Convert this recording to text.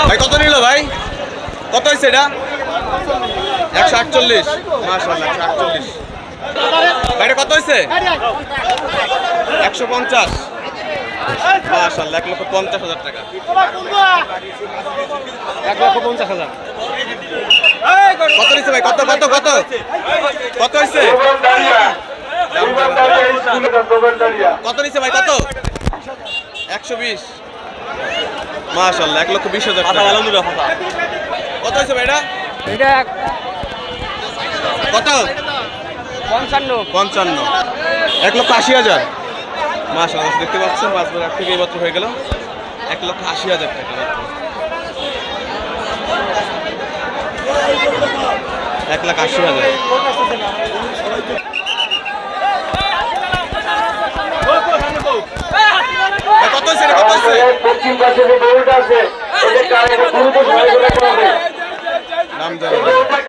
ভাই কত নিল ভাই? কত হয়েছে এটা? 148। মাশাআল্লাহ 148। ভাইটা কত হয়েছে? 150। মাশাআল্লাহ 1,50,000 টাকা। 1,50,000। কত নিচ্ছে ভাই? কত কত কত কত হয়েছে? কত নিচ্ছে ভাই? কত? 120। মাশাআল্লাহ 1,20,000 টাকা। কত হয়েছে ভাই এটা? এটা কত? 55। 55। 1,80,000। মাশাআল্লাহ দেখতে পাচ্ছেন বাসবার এক থেকে এই বছর হয়ে গেল 1,80,000 টাকা। 1,80,000। কত হয়েছে? কত হয়েছে? পশ্চিম পাশে যে গরুটা আছে